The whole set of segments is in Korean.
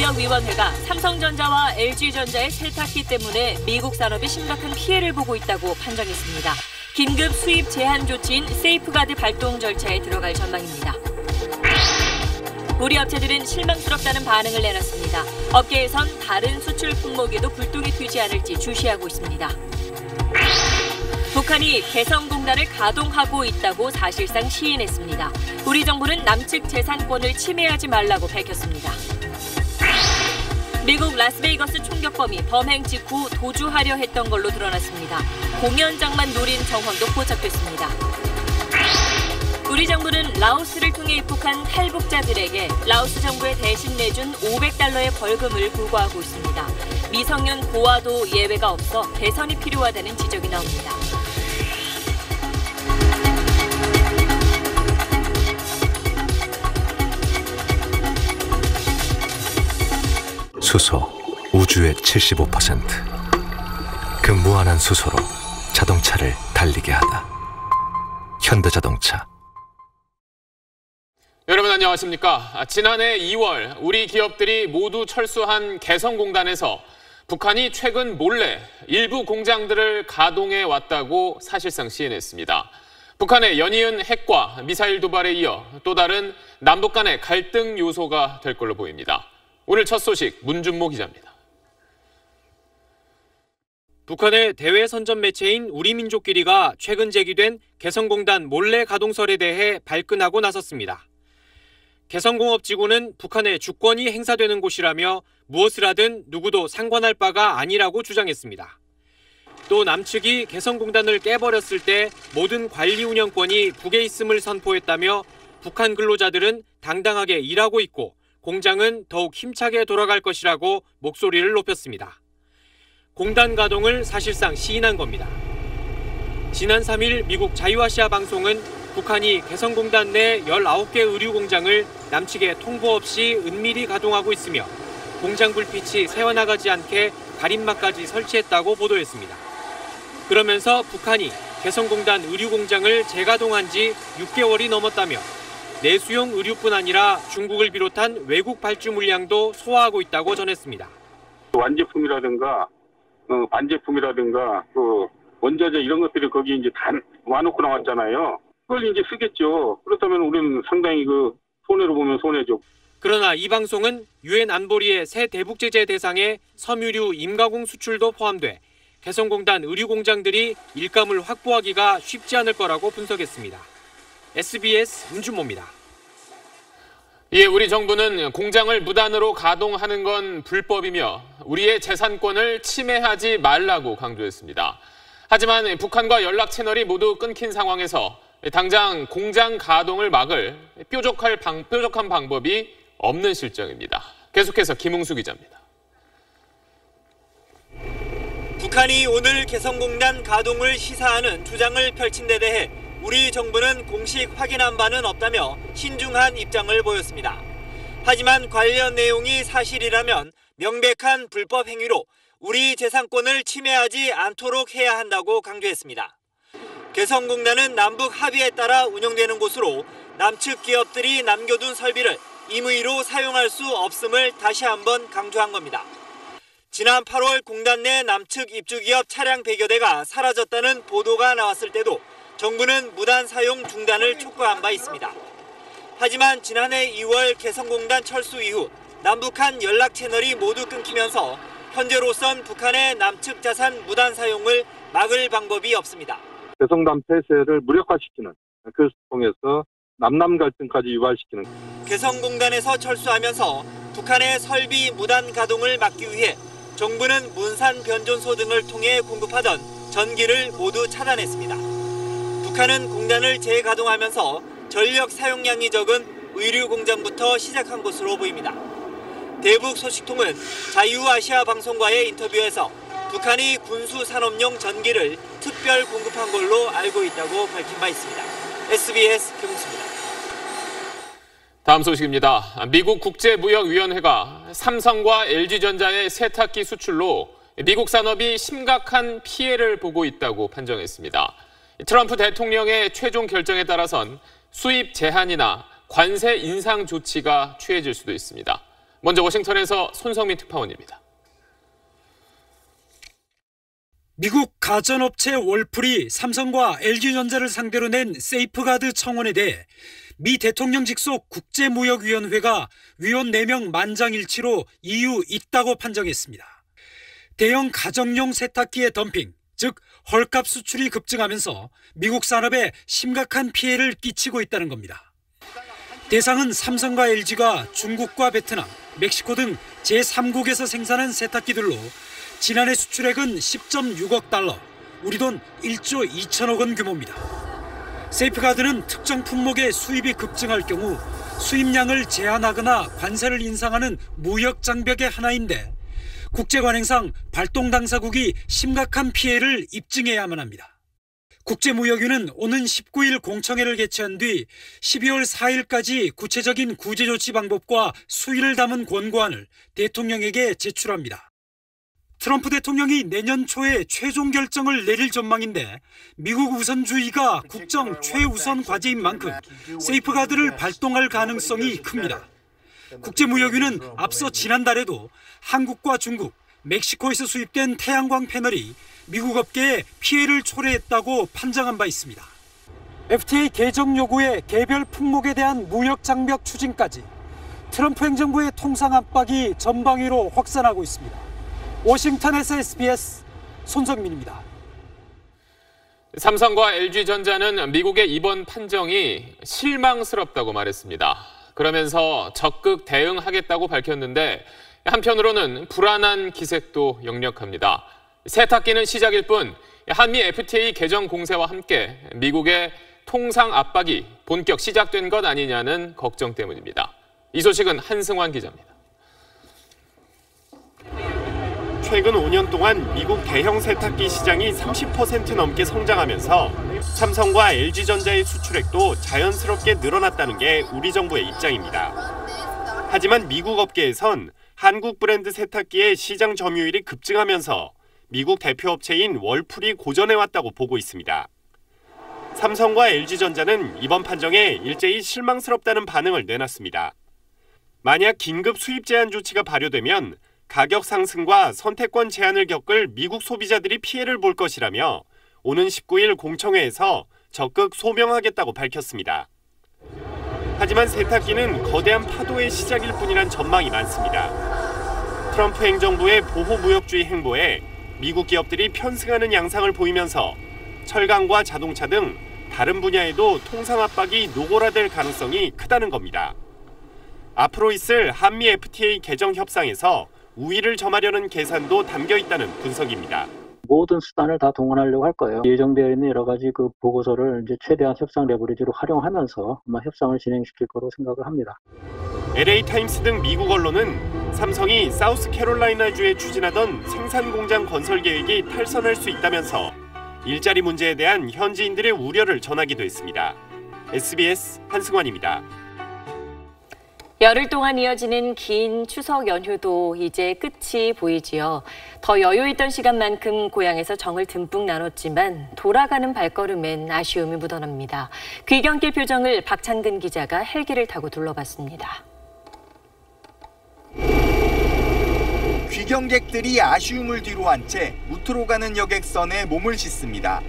무역위원회가 삼성전자와 LG전자의 세탁기 때문에 미국 산업이 심각한 피해를 보고 있다고 판정했습니다. 긴급 수입 제한 조치인 세이프가드 발동 절차에 들어갈 전망입니다. 우리 업체들은 실망스럽다는 반응을 내놨습니다. 업계에선 다른 수출 품목에도 불똥이 튀지 않을지 주시하고 있습니다. 북한이 개성공단을 가동하고 있다고 사실상 시인했습니다. 우리 정부는 남측 재산권을 침해하지 말라고 밝혔습니다. 미국 라스베이거스 총격범이 범행 직후 도주하려 했던 걸로 드러났습니다. 공연장만 노린 정황도 포착됐습니다. 우리 정부는 라오스를 통해 입국한 탈북자들에게 라오스 정부에 대신 내준 $500의 벌금을 부과하고 있습니다. 미성년 고아도 예외가 없어 개선이 필요하다는 지적이 나옵니다. 수소, 우주의 75%. 그 무한한 수소로 자동차를 달리게 하다. 현대자동차. 여러분 안녕하십니까? 지난해 2월 우리 기업들이 모두 철수한 개성공단에서 북한이 최근 몰래 일부 공장들을 가동해 왔다고 사실상 시인했습니다. 북한의 연이은 핵과 미사일 도발에 이어 또 다른 남북 간의 갈등 요소가 될 걸로 보입니다. 오늘 첫 소식 문준모 기자입니다. 북한의 대외 선전 매체인 우리민족끼리가 최근 제기된 개성공단 몰래 가동설에 대해 발끈하고 나섰습니다. 개성공업지구는 북한의 주권이 행사되는 곳이라며 무엇을 하든 누구도 상관할 바가 아니라고 주장했습니다. 또 남측이 개성공단을 깨버렸을 때 모든 관리 운영권이 북에 있음을 선포했다며 북한 근로자들은 당당하게 일하고 있고 공장은 더욱 힘차게 돌아갈 것이라고 목소리를 높였습니다. 공단 가동을 사실상 시인한 겁니다. 지난 3일 미국 자유아시아 방송은 북한이 개성공단 내 19개 의류 공장을 남측에 통보 없이 은밀히 가동하고 있으며 공장 불빛이 새어나가지 않게 가림막까지 설치했다고 보도했습니다. 그러면서 북한이 개성공단 의류 공장을 재가동한 지 6개월이 넘었다며 내수용 의류뿐 아니라 중국을 비롯한 외국 발주 물량도 소화하고 있다고 전했습니다. 완제품이라든가 반제품이라든가 원자재 이런 것들이 거기 이제 다 와놓고 나왔잖아요. 그걸 이제 쓰겠죠. 그렇다면 우리는 상당히 손해로 보면 손해죠. 그러나 이 방송은 유엔 안보리의 새 대북 제재 대상에 섬유류 임가공 수출도 포함돼 개성공단 의류 공장들이 일감을 확보하기가 쉽지 않을 거라고 분석했습니다. SBS 문준모입니다. 이에 우리 정부는 공장을 무단으로 가동하는 건 불법이며 우리의 재산권을 침해하지 말라고 강조했습니다. 하지만 북한과 연락 채널이 모두 끊긴 상황에서 당장 공장 가동을 막을 뾰족한 방법이 없는 실정입니다. 계속해서 김웅수 기자입니다. 북한이 오늘 개성공단 가동을 시사하는 주장을 펼친 데 대해 우리 정부는 공식 확인한 바는 없다며 신중한 입장을 보였습니다. 하지만 관련 내용이 사실이라면 명백한 불법 행위로 우리 재산권을 침해하지 않도록 해야 한다고 강조했습니다. 개성공단은 남북 합의에 따라 운영되는 곳으로 남측 기업들이 남겨둔 설비를 임의로 사용할 수 없음을 다시 한번 강조한 겁니다. 지난 8월 공단 내 남측 입주기업 차량 100여 대가 사라졌다는 보도가 나왔을 때도 정부는 무단 사용 중단을 촉구한 바 있습니다. 하지만 지난해 2월 개성공단 철수 이후 남북한 연락 채널이 모두 끊기면서 현재로선 북한의 남측 자산 무단 사용을 막을 방법이 없습니다. 개성단 폐쇄를 무력화시키는, 그것을 통해서 남남 갈등까지 유발시키는. 개성공단에서 철수하면서 북한의 설비 무단 가동을 막기 위해 정부는 문산 변전소 등을 통해 공급하던 전기를 모두 차단했습니다. 북한은 공단을 재가동하면서 전력 사용량이 적은 의류 공장부터 시작한 것으로 보입니다. 대북 소식통은 자유아시아 방송과의 인터뷰에서 북한이 군수산업용 전기를 특별 공급한 걸로 알고 있다고 밝힌 바 있습니다. SBS 김웅수입니다. 다음 소식입니다. 미국 국제무역위원회가 삼성과 LG전자의 세탁기 수출로 미국 산업이 심각한 피해를 보고 있다고 판정했습니다. 트럼프 대통령의 최종 결정에 따라선 수입 제한이나 관세 인상 조치가 취해질 수도 있습니다. 먼저 워싱턴에서 손성민 특파원입니다. 미국 가전업체 월풀이 삼성과 LG전자를 상대로 낸 세이프가드 청원에 대해 미 대통령 직속 국제무역위원회가 위원 4명 만장일치로 이유 있다고 판정했습니다. 대형 가정용 세탁기의 덤핑, 즉 헐값 수출이 급증하면서 미국 산업에 심각한 피해를 끼치고 있다는 겁니다. 대상은 삼성과 LG가 중국과 베트남, 멕시코 등 제3국에서 생산한 세탁기들로 지난해 수출액은 10.6억 달러, 우리 돈 1조 2천억 원 규모입니다. 세이프가드는 특정 품목의 수입이 급증할 경우 수입량을 제한하거나 관세를 인상하는 무역 장벽의 하나인데 국제관행상 발동 당사국이 심각한 피해를 입증해야만 합니다. 국제무역위는 오는 19일 공청회를 개최한 뒤 12월 4일까지 구체적인 구제조치 방법과 수위를 담은 권고안을 대통령에게 제출합니다. 트럼프 대통령이 내년 초에 최종 결정을 내릴 전망인데 미국 우선주의가 국정 최우선 과제인 만큼 세이프가드를 발동할 가능성이 큽니다. 국제무역위는 앞서 지난달에도 한국과 중국, 멕시코에서 수입된 태양광 패널이 미국 업계에 피해를 초래했다고 판정한 바 있습니다. FTA 개정 요구에 개별 품목에 대한 무역 장벽 추진까지 트럼프 행정부의 통상 압박이 전방위로 확산하고 있습니다. 워싱턴에서 SBS 손성민입니다. 삼성과 LG전자는 미국의 이번 판정이 실망스럽다고 말했습니다. 그러면서 적극 대응하겠다고 밝혔는데 한편으로는 불안한 기색도 역력합니다. 세탁기는 시작일 뿐 한미 FTA 개정 공세와 함께 미국의 통상 압박이 본격 시작된 것 아니냐는 걱정 때문입니다. 이 소식은 한승환 기자입니다. 최근 5년 동안 미국 대형 세탁기 시장이 30% 넘게 성장하면서 삼성과 LG전자의 수출액도 자연스럽게 늘어났다는 게 우리 정부의 입장입니다. 하지만 미국 업계에선 한국 브랜드 세탁기의 시장 점유율이 급증하면서 미국 대표 업체인 월풀이 고전해왔다고 보고 있습니다. 삼성과 LG전자는 이번 판정에 일제히 실망스럽다는 반응을 내놨습니다. 만약 긴급 수입 제한 조치가 발효되면 가격 상승과 선택권 제한을 겪을 미국 소비자들이 피해를 볼 것이라며 오는 19일 공청회에서 적극 소명하겠다고 밝혔습니다. 하지만 세탁기는 거대한 파도의 시작일 뿐이란 전망이 많습니다. 트럼프 행정부의 보호무역주의 행보에 미국 기업들이 편승하는 양상을 보이면서 철강과 자동차 등 다른 분야에도 통상 압박이 노골화될 가능성이 크다는 겁니다. 앞으로 있을 한미 FTA 개정 협상에서 우위를 점하려는 계산도 담겨 있다는 분석입니다. 모든 수단을 다 동원하려고 할 거예요. 예정되어 있는 여러 가지 그 보고서를 이제 최대한 협상 레버리지로 활용하면서 아마 협상을 진행시킬 거로 생각을 합니다. LA타임스 등 미국 언론은 삼성이 사우스캐롤라이나주에 추진하던 생산 공장 건설 계획이 탈선할 수 있다면서 일자리 문제에 대한 현지인들의 우려를 전하기도 했습니다. SBS 한승환입니다. 열흘 동안 이어지는 긴 추석 연휴도 이제 끝이 보이지요. 더 여유 있던 시간만큼 고향에서 정을 듬뿍 나눴지만 돌아가는 발걸음엔 아쉬움이 묻어납니다. 귀경길 표정을 박찬근 기자가 헬기를 타고 둘러봤습니다. 귀경객들이 아쉬움을 뒤로한 채 무트로 가는 여객선에 몸을 싣습니다.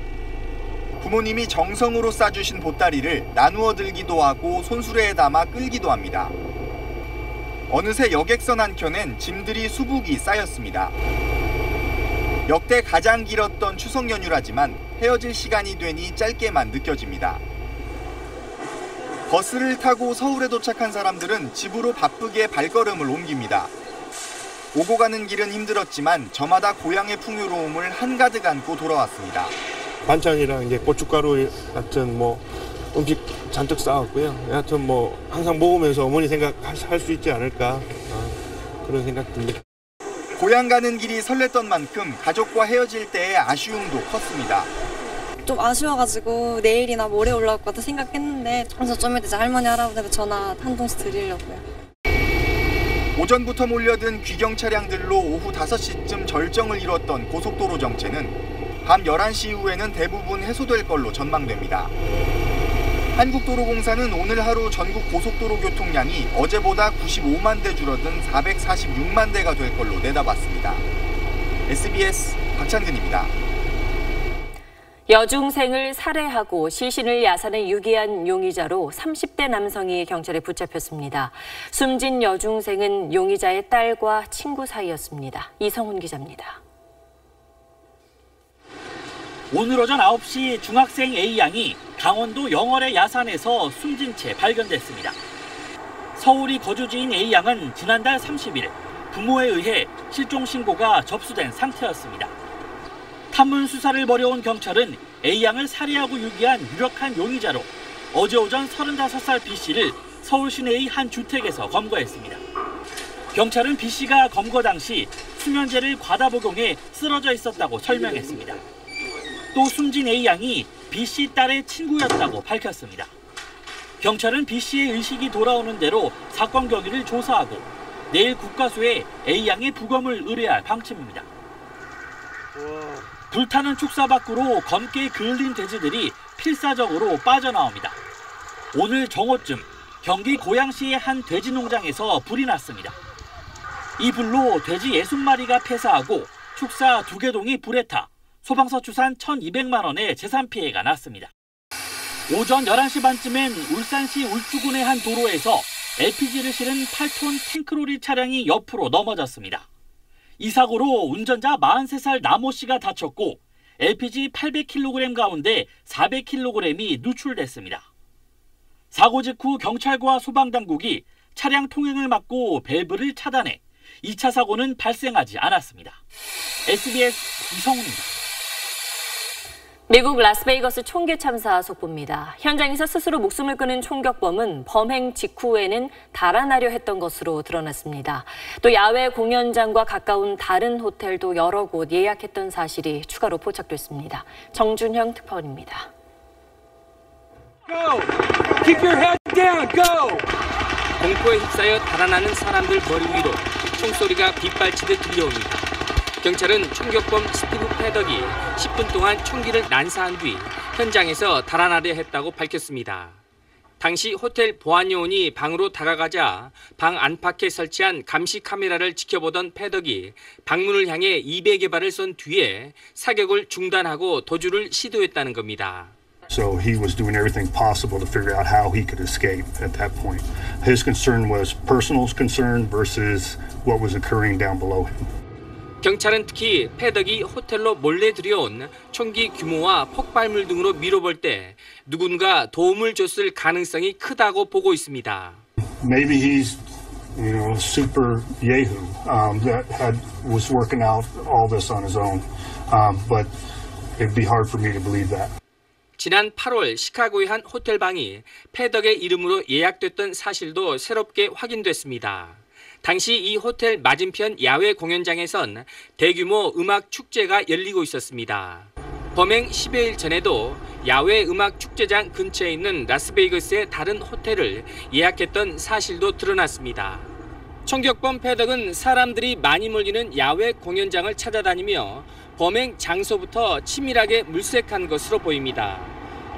부모님이 정성으로 싸주신 보따리를 나누어 들기도 하고 손수레에 담아 끌기도 합니다. 어느새 여객선 한켠엔 짐들이 수북이 쌓였습니다. 역대 가장 길었던 추석 연휴라지만 헤어질 시간이 되니 짧게만 느껴집니다. 버스를 타고 서울에 도착한 사람들은 집으로 바쁘게 발걸음을 옮깁니다. 오고 가는 길은 힘들었지만 저마다 고향의 풍요로움을 한가득 안고 돌아왔습니다. 반찬이랑 이제 고춧가루 같은 음식 잔뜩 싸왔고요. 여하튼 항상 먹으면서 어머니 생각할 수 있지 않을까 그런 생각 듭니다. 고향 가는 길이 설렜던 만큼 가족과 헤어질 때의 아쉬움도 컸습니다. 좀 아쉬워가지고 내일이나 모레 올라올 것 같다 생각했는데 그래서 좀 이따 할머니 할아버지한테 전화 한 통씩 드리려고요. 오전부터 몰려든 귀경 차량들로 오후 5시쯤 절정을 이뤘던 고속도로 정체는 밤 11시 이후에는 대부분 해소될 걸로 전망됩니다. 한국도로공사는 오늘 하루 전국 고속도로 교통량이 어제보다 95만 대 줄어든 446만 대가 될 걸로 내다봤습니다. SBS 박찬근입니다. 여중생을 살해하고 시신을 야산에 유기한 용의자로 30대 남성이 경찰에 붙잡혔습니다. 숨진 여중생은 용의자의 딸과 친구 사이였습니다. 이성훈 기자입니다. 오늘 오전 9시 중학생 A양이 강원도 영월의 야산에서 숨진 채 발견됐습니다. 서울이 거주지인 A양은 지난달 30일 부모에 의해 실종 신고가 접수된 상태였습니다. 탐문 수사를 벌여온 경찰은 A양을 살해하고 유기한 유력한 용의자로 어제 오전 35살 B씨를 서울 시내의 한 주택에서 검거했습니다. 경찰은 B씨가 검거 당시 수면제를 과다 복용해 쓰러져 있었다고 설명했습니다. 또 숨진 A양이 B씨 딸의 친구였다고 밝혔습니다. 경찰은 B씨의 의식이 돌아오는 대로 사건 경위를 조사하고 내일 국과수에 A양의 부검을 의뢰할 방침입니다. 불타는 축사 밖으로 검게 그을린 돼지들이 필사적으로 빠져나옵니다. 오늘 정오쯤 경기 고양시의 한 돼지 농장에서 불이 났습니다. 이 불로 돼지 60마리가 폐사하고 축사 2개 불에 타 소방서 추산 1,200만 원의 재산 피해가 났습니다. 오전 11시 반쯤엔 울산시 울주군의 한 도로에서 LPG를 실은 8톤 탱크로리 차량이 옆으로 넘어졌습니다. 이 사고로 운전자 43살 남모 씨가 다쳤고 LPG 800kg 가운데 400kg이 누출됐습니다. 사고 직후 경찰과 소방당국이 차량 통행을 막고 밸브를 차단해 2차 사고는 발생하지 않았습니다. SBS 이성훈입니다. 미국 라스베이거스 총기 참사 속보입니다. 현장에서 스스로 목숨을 끊은 총격범은 범행 직후에는 달아나려 했던 것으로 드러났습니다. 또 야외 공연장과 가까운 다른 호텔도 여러 곳 예약했던 사실이 추가로 포착됐습니다. 정준형 특파원입니다. Go! Keep your head down. Go! 공포에 휩싸여 달아나는 사람들 머리 위로 총소리가 빗발치듯 들려옵니다. 경찰은 총격범 스티브 패덕이 10분 동안 총기를 난사한 뒤 현장에서 달아나려 했다고 밝혔습니다. 당시 호텔 보안 요원이 방으로 다가가자 방 안팎에 설치한 감시 카메라를 지켜보던 패덕이 방문을 향해 200여 발을 쏜 뒤에 사격을 중단하고 도주를 시도했다는 겁니다. So he was doing everything possible to figure out how he could escape at that point. His concern was personal concern versus what was occurring down below him. 경찰은 특히 패덕이 호텔로 몰래 들여온 총기 규모와 폭발물 등으로 미뤄볼 때 누군가 도움을 줬을 가능성이 크다고 보고 있습니다. Maybe he's, super Yahoo that was working out all this on his own, but it'd be hard for me to believe that. 지난 8월 시카고의 한 호텔 방이 패덕의 이름으로 예약됐던 사실도 새롭게 확인됐습니다. 당시 이 호텔 맞은편 야외 공연장에선 대규모 음악 축제가 열리고 있었습니다. 범행 10여일 전에도 야외 음악 축제장 근처에 있는 라스베이거스의 다른 호텔을 예약했던 사실도 드러났습니다. 총격범 패덕은 사람들이 많이 몰리는 야외 공연장을 찾아다니며 범행 장소부터 치밀하게 물색한 것으로 보입니다.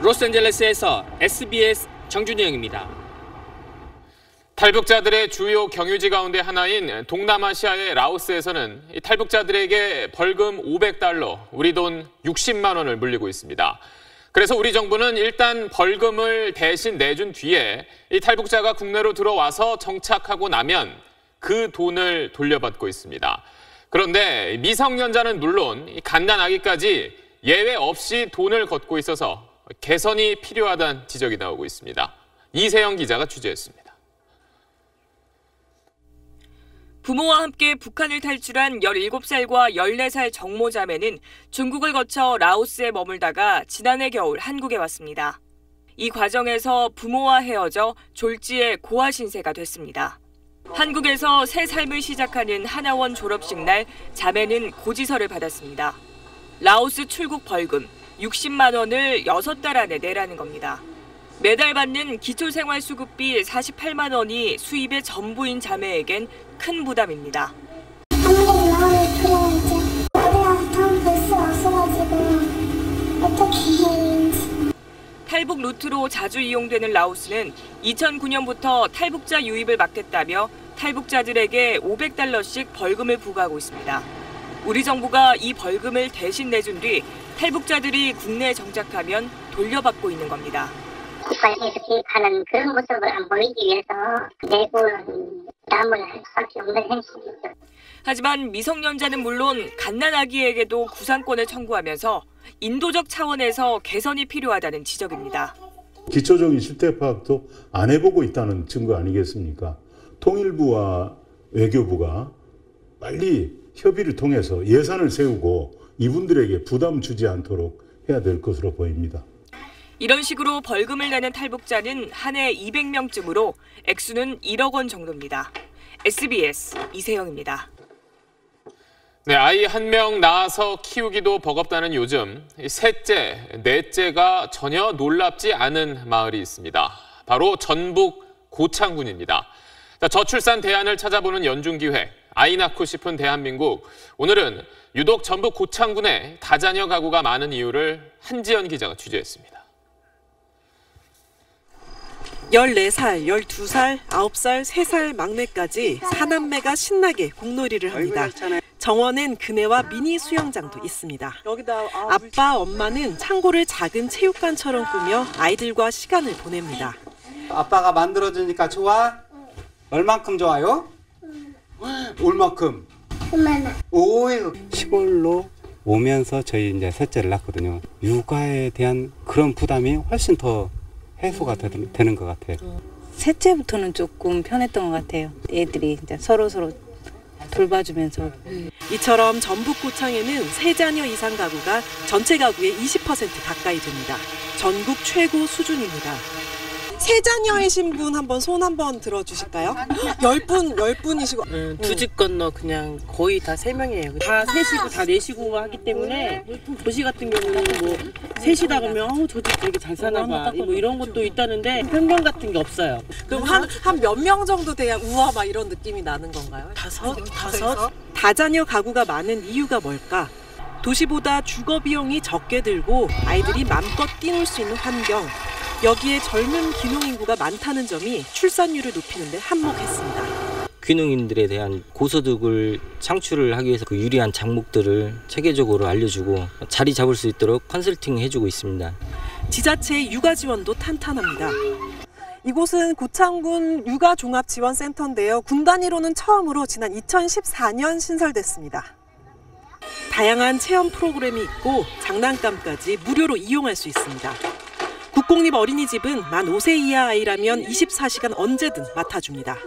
로스앤젤레스에서 SBS 정준영입니다. 탈북자들의 주요 경유지 가운데 하나인 동남아시아의 라오스에서는 이 탈북자들에게 벌금 500달러, 우리 돈 60만 원을 물리고 있습니다. 그래서 우리 정부는 일단 벌금을 대신 내준 뒤에 이 탈북자가 국내로 들어와서 정착하고 나면 그 돈을 돌려받고 있습니다. 그런데 미성년자는 물론 갓난아기까지 예외 없이 돈을 걷고 있어서 개선이 필요하다는 지적이 나오고 있습니다. 이세영 기자가 취재했습니다. 부모와 함께 북한을 탈출한 17살과 14살 정모 자매는 중국을 거쳐 라오스에 머물다가 지난해 겨울 한국에 왔습니다. 이 과정에서 부모와 헤어져 졸지에 고아 신세가 됐습니다. 한국에서 새 삶을 시작하는 하나원 졸업식 날 자매는 고지서를 받았습니다. 라오스 출국 벌금 60만 원을 6달 안에 내라는 겁니다. 매달 받는 기초생활수급비 48만 원이 수입의 전부인 자매에겐 큰 부담입니다. 탈북 루트로 자주 이용되는 라오스는 2009년부터 탈북자 유입을 막겠다며 탈북자들에게 $500씩 벌금을 부과하고 있습니다. 우리 정부가 이 벌금을 대신 내준 뒤 탈북자들이 국내에 정착하면 돌려받고 있는 겁니다. 국가에서 개입하는 그런 모습을 안 보이기 위해서 내부 부담을 할 수밖에 없는 현실이죠. 하지만 미성년자는 물론 갓난아기에게도 구상권을 청구하면서 인도적 차원에서 개선이 필요하다는 지적입니다. 기초적인 실태 파악도 안 해보고 있다는 증거 아니겠습니까? 통일부와 외교부가 빨리 협의를 통해서 예산을 세우고 이분들에게 부담 주지 않도록 해야 될 것으로 보입니다. 이런 식으로 벌금을 내는 탈북자는 한 해 200명쯤으로 액수는 1억 원 정도입니다. SBS 이세영입니다. 네, 아이 한 명 낳아서 키우기도 버겁다는 요즘 셋째, 넷째가 전혀 놀랍지 않은 마을이 있습니다. 바로 전북 고창군입니다. 저출산 대안을 찾아보는 연중기획, 아이 낳고 싶은 대한민국. 오늘은 유독 전북 고창군에 다자녀 가구가 많은 이유를 한지연 기자가 취재했습니다. 14살, 12살, 9살, 3살 막내까지 4남매가 신나게 공놀이를 합니다. 정원엔 그네와 미니 수영장도 있습니다. 아빠, 엄마는 창고를 작은 체육관처럼 꾸며 아이들과 시간을 보냅니다. 아빠가 만들어주니까 좋아? 얼만큼 좋아요? 얼만큼? 그만아. 오유. 시골로 오면서 저희 이제 셋째를 낳거든요. 육아에 대한 그런 부담이 훨씬 더 해소가 되는 것 같아요. 셋째부터는 조금 편했던 것 같아요. 애들이 이제 서로 돌봐주면서. 이처럼 전북 고창에는 3자녀 이상 가구가 전체 가구의 20% 가까이 됩니다. 전국 최고 수준입니다. 3자녀이신 분 한번 손 한번 들어주실까요? 10분이시고. 두 집 건너 그냥 거의 다 3명이에요. 다 셋이고 다 넷이고 하기 때문에 도시 같은 경우는 뭐 셋이다 그러면 저 집 되게 잘 사나 봐. 뭐 이런 것도 있다는데 편견 같은 게 없어요. 그럼 한 몇 명 정도 돼야 우와 막 이런 느낌이 나는 건가요? 다섯? 다자녀 가구가 많은 이유가 뭘까? 도시보다 주거 비용이 적게 들고 아이들이 맘껏 뛰놀 수 있는 환경. 여기에 젊은 귀농인구가 많다는 점이 출산율을 높이는 데 한몫했습니다. 귀농인들에 대한 고소득을 창출을 하기 위해서 그 유리한 장목들을 체계적으로 알려주고 자리 잡을 수 있도록 컨설팅 해주고 있습니다. 지자체의 육아 지원도 탄탄합니다. 이곳은 고창군 육아종합지원센터인데요. 군 단위로는 처음으로 지난 2014년 신설됐습니다. 다양한 체험 프로그램이 있고 장난감까지 무료로 이용할 수 있습니다. 국공립 어린이집은 만 5세 이하 아이라면 24시간 언제든 맡아줍니다.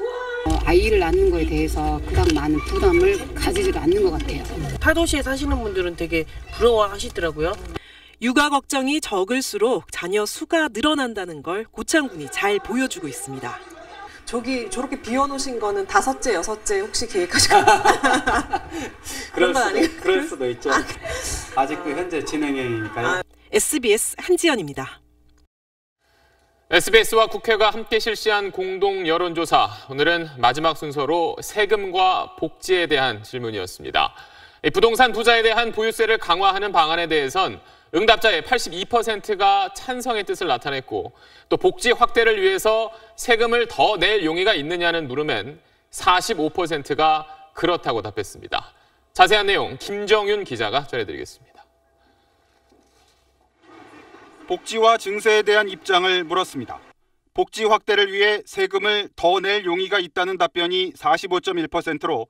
아이를 낳는 거에 대해서 그닥 많은 부담을 가지지가 않는 것 같아요. 타도시에 사시는 분들은 되게 부러워하시더라고요. 육아 걱정이 적을수록 자녀 수가 늘어난다는 걸 고창군이 잘 보여주고 있습니다. 저렇게 비워놓으신 거는 5째, 6째 혹시 계획하시고 그런 건 아니에요? 그럴 수도 있죠. 아직도 현재 진행형이니까요. SBS 한지연입니다. SBS와 국회가 함께 실시한 공동 여론조사. 오늘은 마지막 순서로 세금과 복지에 대한 질문이었습니다. 부동산 부자에 대한 보유세를 강화하는 방안에 대해선 응답자의 82%가 찬성의 뜻을 나타냈고 또 복지 확대를 위해서 세금을 더 낼 용의가 있느냐는 물음엔 45%가 그렇다고 답했습니다. 자세한 내용 김정윤 기자가 전해드리겠습니다. 복지와 증세에 대한 입장을 물었습니다. 복지 확대를 위해 세금을 더 낼 용의가 있다는 답변이 45.1%로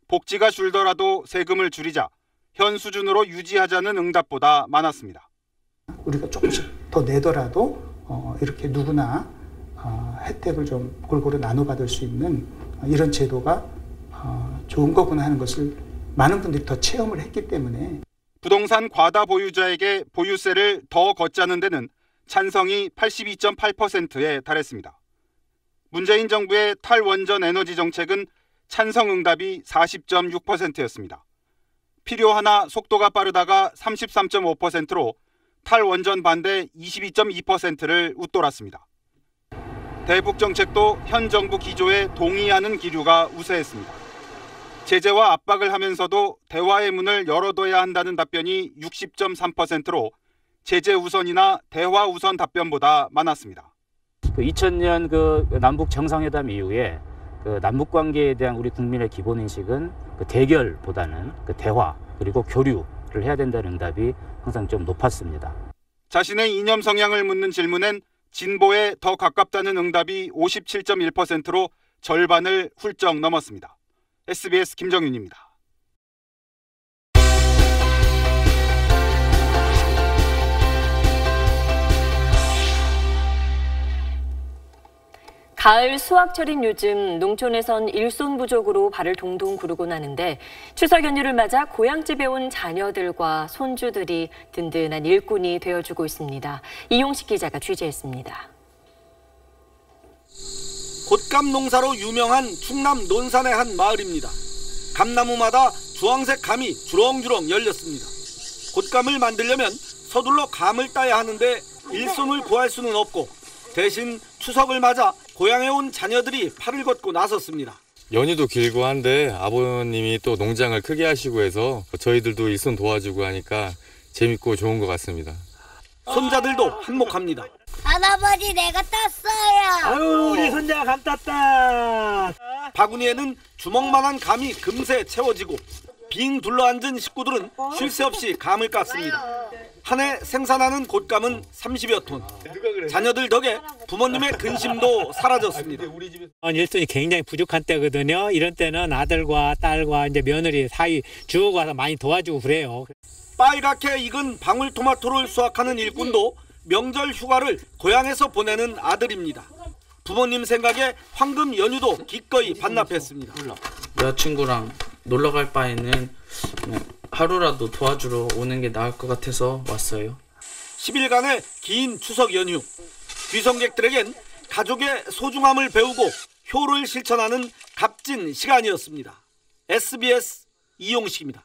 복지가 줄더라도 세금을 줄이자, 현 수준으로 유지하자는 응답보다 많았습니다. 우리가 조금씩 더 내더라도 이렇게 누구나 혜택을 좀 골고루 나눠받을 수 있는 이런 제도가 좋은 거구나 하는 것을 많은 분들이 더 체험을 했기 때문에 부동산 과다 보유자에게 보유세를 더 걷자는 데는 찬성이 82.8%에 달했습니다. 문재인 정부의 탈원전 에너지 정책은 찬성 응답이 40.6%였습니다. 필요하나 속도가 빠르다가 33.5%로 탈원전 반대 22.2%를 웃돌았습니다. 대북 정책도 현 정부 기조에 동의하는 기류가 우세했습니다. 제재와 압박을 하면서도 대화의 문을 열어둬야 한다는 답변이 60.3%로 제재 우선이나 대화 우선 답변보다 많았습니다. 2000년 그 남북 정상회담 이후에 그 남북 관계에 대한 우리 국민의 기본 인식은 그 대결보다는 그 대화 그리고 교류를 해야 된다는 응답이 항상 좀 높았습니다. 자신의 이념 성향을 묻는 질문엔 진보에 더 가깝다는 응답이 57.1%로 절반을 훌쩍 넘었습니다. SBS 김정윤입니다. 가을 수확철인 요즘 농촌에선 일손 부족으로 발을 동동 구르곤 하는데 추석 연휴를 맞아 고향집에 온 자녀들과 손주들이 든든한 일꾼이 되어주고 있습니다. 이용식 기자가 취재했습니다. 곶감 농사로 유명한 충남 논산의 한 마을입니다. 감나무마다 주황색 감이 주렁주렁 열렸습니다. 곶감을 만들려면 서둘러 감을 따야 하는데 일손을 구할 수는 없고 대신 추석을 맞아 고향에 온 자녀들이 팔을 걷고 나섰습니다. 연휴도 길고 한데 아버님이 또 농장을 크게 하시고 해서 저희들도 일손 도와주고 하니까 재밌고 좋은 것 같습니다. 손자들도 한몫합니다. 할아버지 내가 땄어요. 아유 우리 손자 감 땄다. 바구니에는 주먹만한 감이 금세 채워지고 빙 둘러앉은 식구들은 쉴 새 없이 감을 깠습니다. 한 해 생산하는 곶감은 30여 톤. 자녀들 덕에 부모님의 근심도 사라졌습니다. 일손이 굉장히 부족한 때거든요. 이런 때는 아들과 딸과 이제 며느리 사이 주고 가서 많이 도와주고 그래요. 빨갛게 익은 방울토마토를 수확하는 일꾼도 명절 휴가를 고향에서 보내는 아들입니다. 부모님 생각에 황금 연휴도 기꺼이 반납했습니다. 여자친구랑 놀러 갈 바에는 하루라도 도와주러 오는 게 나을 것 같아서 왔어요. 10일간의 긴 추석 연휴. 귀성객들에겐 가족의 소중함을 배우고 효를 실천하는 값진 시간이었습니다. SBS 이용식입니다.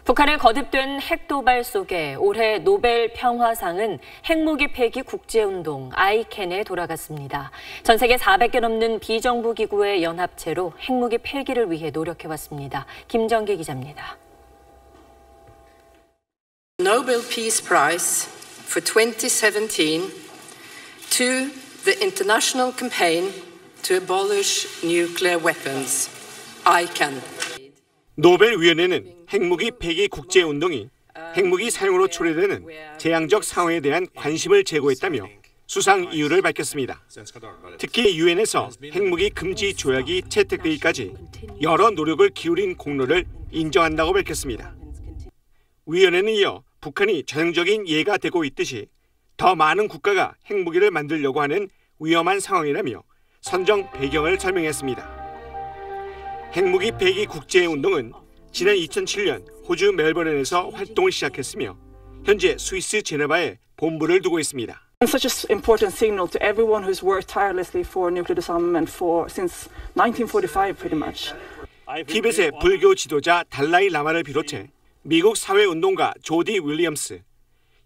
북한의 거듭된 핵도발 속에 올해 노벨 평화상은 핵무기 폐기 국제운동 아이캔에 돌아갔습니다. 전 세계 400개 넘는 비정부 기구의 연합체로 핵무기 폐기를 위해 노력해왔습니다. 김정기 기자입니다. Nobel Peace Prize for 2017 to the International Campaign to Abolish Nuclear Weapons, ICAN. 노벨위원회는 핵무기 폐기 국제운동이 핵무기 사용으로 초래되는 재앙적 상황에 대한 관심을 제고했다며 수상 이유를 밝혔습니다. 특히 유엔에서 핵무기 금지 조약이 채택되기까지 여러 노력을 기울인 공로를 인정한다고 밝혔습니다. 위원회는 이어 북한이 전형적인 예가 되고 있듯이 더 많은 국가가 핵무기를 만들려고 하는 위험한 상황이라며 선정 배경을 설명했습니다. 핵무기 폐기 국제운동은 지난 2007년 호주 멜버른에서 활동을 시작했으며 현재 스위스 제네바에 본부를 두고 있습니다. Such an important signal to everyone who's worked tirelessly for nuclear disarmament since 1945 pretty much. 티벳의 불교 지도자 달라이 라마를 비롯해 미국 사회운동가 조디 윌리엄스,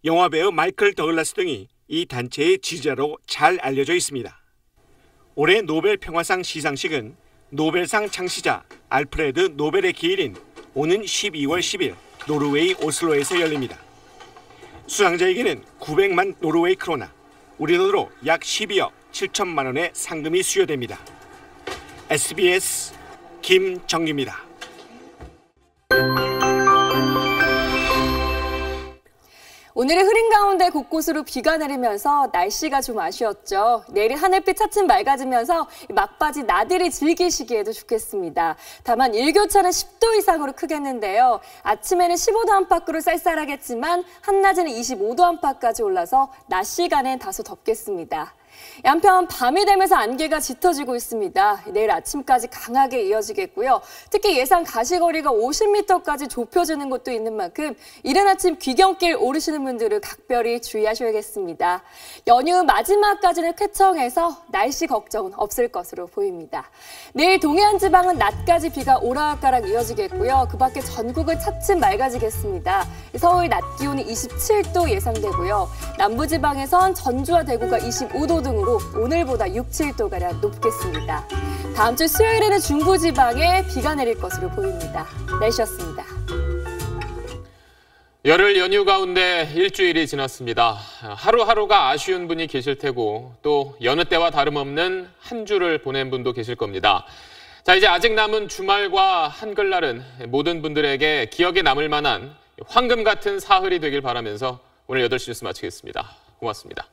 영화배우 마이클 더글라스 등이 이 단체의 지지자로 잘 알려져 있습니다. 올해 노벨 평화상 시상식은 노벨상 창시자 알프레드 노벨의 기일인 오는 12월 10일 노르웨이 오슬로에서 열립니다. 수상자에게는 900만 노르웨이 크로나, 우리 돈으로 약 12억 7천만 원의 상금이 수여됩니다. SBS 김정규입니다. 오늘의 흐린 가운데 곳곳으로 비가 내리면서 날씨가 좀 아쉬웠죠. 내일은 하늘빛 차츰 맑아지면서 막바지 나들이 즐기시기에도 좋겠습니다. 다만 일교차는 10도 이상으로 크겠는데요. 아침에는 15도 안팎으로 쌀쌀하겠지만 한낮에는 25도 안팎까지 올라서 낮 시간엔 다소 덥겠습니다. 한편 밤이 되면서 안개가 짙어지고 있습니다. 내일 아침까지 강하게 이어지겠고요. 특히 예상 가시거리가 50m까지 좁혀지는 곳도 있는 만큼 이른 아침 귀경길 오르시는 분들은 각별히 주의하셔야겠습니다. 연휴 마지막까지는 쾌청해서 날씨 걱정은 없을 것으로 보입니다. 내일 동해안 지방은 낮까지 비가 오락가락 이어지겠고요. 그 밖에 전국은 차츰 맑아지겠습니다. 서울 낮 기온이 27도 예상되고요. 남부지방에선 전주와 대구가 25도 등으로 오늘보다 6, 7도가량 높겠습니다. 다음 주 수요일에는 중부지방에 비가 내릴 것으로 보입니다. 날씨였습니다. 열흘 연휴 가운데 일주일이 지났습니다. 하루하루가 아쉬운 분이 계실 테고 또 여느 때와 다름없는 한 주를 보낸 분도 계실 겁니다. 자, 이제 아직 남은 주말과 한글날은 모든 분들에게 기억에 남을 만한 황금 같은 사흘이 되길 바라면서 오늘 8시 뉴스 마치겠습니다. 고맙습니다.